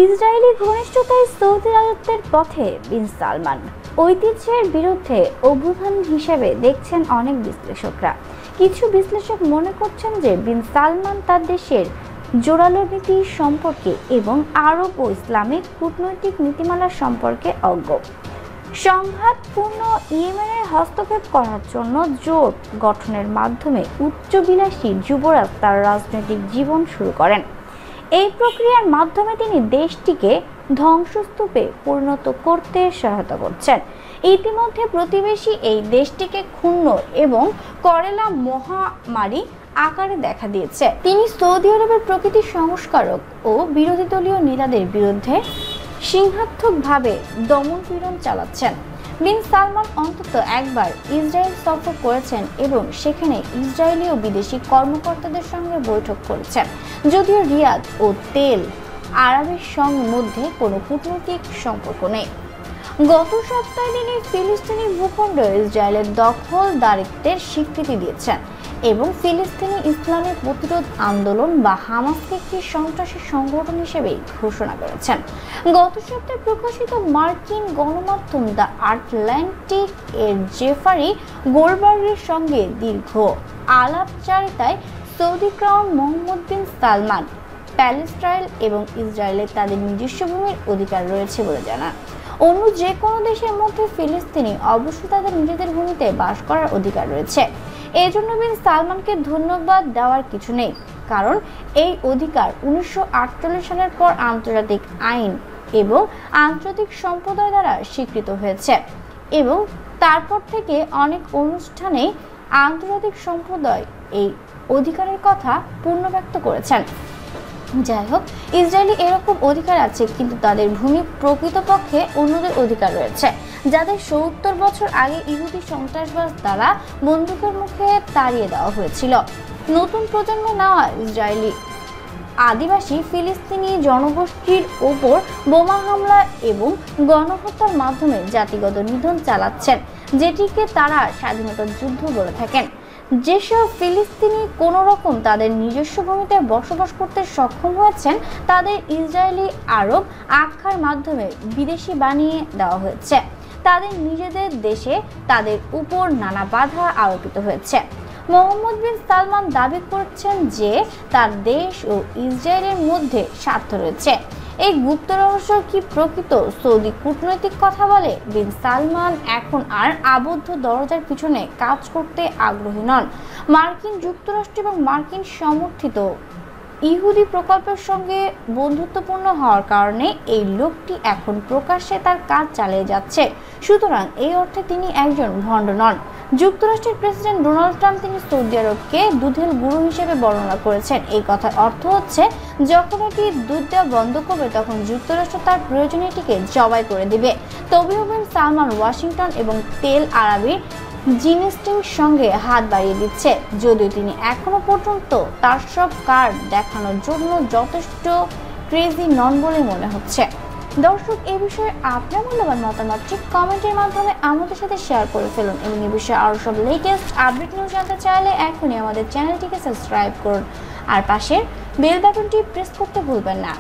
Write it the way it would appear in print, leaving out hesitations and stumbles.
Israeli ঘনিষ্ঠতায় Saudi রাজত্বের পথে বিন সালমান ঐতিহ্যের বিরুদ্ধে অভ্যুত্থান হিসেবে দেখছেন অনেক বিশ্লেষকরা। কিছু বিশ্লেষক মনে করছেন যে বিন সালমান তার দেশের জোরালো নীতি সম্পর্কে এবং আরব ও ইসলামিক কূটনৈতিক নীতিমালা সম্পর্কে অজ্ঞ। সংঘাতপূর্ণ ইয়েমেনের হস্তক্ষেপ করার জন্য জোট গঠনের মাধ্যমে উচ্চবিলাসী যুবরাজ তার রাজনৈতিক জীবন শুরু করেন। এই প্রক্রিয়ার মাধ্যমে তিনি দেশটিকে ধ্বংসস্তূপে পরিণত করতে সহায়তা করছেন। ইতিমধ্যে প্রতিবেশী এই দেশটিকে ক্ষুণ্ণ এবং করেলা মহামারী আকারে দেখা দিয়েছে। তিনি সৌদি আরবের প্রকৃতি সংস্কারক ও বিরোধী দলীয় নেতাদের বিরুদ্ধে সিংহাত্মকভাবে দমনপীড়ন চালাচ্ছেন। বিন সালমান অন্তত একবার ইসরায়েল সফর করেছেন এবং সেখানে ইসরায়েলি ও বিদেশি কর্মকর্তাদের সঙ্গে বৈঠক করেছেন। যদিও রিয়াদ ও তেল আরবের সঙ্গে মধ্যে কোনো কূটনৈতিক সম্পর্ক নেই। গত সপ্তাহে তিনি ফিলিস্তিনি ভূখণ্ড ইসরায়েলের দখলদারিত্বের স্বীকৃতি দিয়েছেন এবং ফিলিস্তিনি ইসলামী প্রতিরোধ আন্দোলন বা হামাসকে একটি সন্ত্রাসী সংগঠন হিসেবে ঘোষণা করেছেন। গত সপ্তাহে প্রকাশিত মার্কিন গণমাধ্যম দ্য আটলান্টিক এর জেফারি গোলবার্গের সঙ্গে দীর্ঘ আলাপচারিতায় সৌদি ক্রাউন মোহাম্মদ বিন সালমান প্যালেস্টাইন এবং ইসরায়েলে তাদের নিজস্ব ভূমির অধিকার রয়েছে বলে জানান। অন্য যে কোনো দেশের মধ্যে ফিলিস্তিনি অবশ্যই তাদের নিজেদের ভূমিতে বাস করার অধিকার রয়েছে। এজন্য বিন সালমানকে ধন্যবাদ দেওয়ার কিছু নেই, কারণ এই অধিকার 1948 সালের পর আন্তর্জাতিক আইন এবং আন্তর্জাতিক সম্প্রদায় দ্বারা স্বীকৃত হয়েছে এবং তারপর থেকে অনেক অনুষ্ঠানেই আন্তর্জাতিক সম্প্রদায় এই অধিকারের কথা পুনর্ব্যক্ত করেছেন। যাই হোক, ইসরায়েলি এরকম অধিকার আছে, কিন্তু তাদের ভূমি প্রকৃতপক্ষে অন্যদের অধিকার রয়েছে, যাদের 70 বছর আগে ইহুদি সন্ত্রাসবাদ দ্বারা বন্দুকের মুখে তাড়িয়ে দেওয়া হয়েছিল। নতুন প্রজন্ম নেওয়া ইসরায়েলি আদিবাসী ফিলিস্তিনি জনগোষ্ঠীর ওপর বোমা হামলা এবং গণহত্যার মাধ্যমে জাতিগত নিধন চালাচ্ছেন, যেটিকে তারা স্বাধীনতার যুদ্ধ বলে থাকেন। যেসব ফিলিস্তিনি কোনো রকম তাদের নিজস্ব ভূমিতে বসবাস করতে সক্ষম হয়েছেন, তাদের ইসরায়েলি আরব আখ্যার মাধ্যমে বিদেশি বানিয়ে দেওয়া হয়েছে। তাদের নিজেদের দেশে তাদের উপর নানা বাধা আরোপিত হয়েছে। মোহাম্মদ বিন সালমান দাবি করছেন যে তার দেশ ও ইসরায়েলের মধ্যে স্বার্থ রয়েছে। এই গুপ্ত রহস্য কি প্রকৃত সৌদি কূটনৈতিক কথা বলে? বিন সালমান এখন আর আবদ্ধ দরজার পিছনে কাজ করতে আগ্রহী নন। মার্কিন যুক্তরাষ্ট্র এবং মার্কিন সমর্থিত ইহুদি প্রকল্পের সঙ্গে বন্ধুত্বপূর্ণ হওয়ার কারণে এই লোকটি এখন প্রকাশ্যে তার কাজ চালিয়ে যাচ্ছে। সুতরাং এই অর্থে তিনি একজন ভণ্ড নন। যুক্তরাষ্ট্রের প্রেসিডেন্ট ডোনাল্ড ট্রাম্প তিনি সৌদি আরবকে দুধের গুঁড়ো হিসেবে বর্ণনা করেছেন। এই কথার অর্থ হচ্ছে, যখন এটি দুধ দেওয়া বন্ধ করবে তখন যুক্তরাষ্ট্র তার প্রয়োজনে এটিকে জবাই করে দিবে। তবেও বিন সালমান ওয়াশিংটন এবং তেল আরাবির জিনিসটির সঙ্গে হাত বাড়িয়ে দিচ্ছে, যদিও তিনি এখনো পর্যন্ত তার সব কার্ড দেখানোর জন্য যথেষ্ট ক্রেজি নন বলে মনে হচ্ছে। দর্শক, এই বিষয়ে আপনার মূল্যবান মতামতটি কমেন্টের মাধ্যমে আমাদের সাথে শেয়ার করে ফেলুন এবং এই বিষয়ে আরও সব লেটেস্ট আপডেট নিউজ জানতে চাইলে এখনই আমাদের চ্যানেলটিকে সাবস্ক্রাইব করুন আর পাশের বেল বাটনটি প্রেস করতে ভুলবেন না।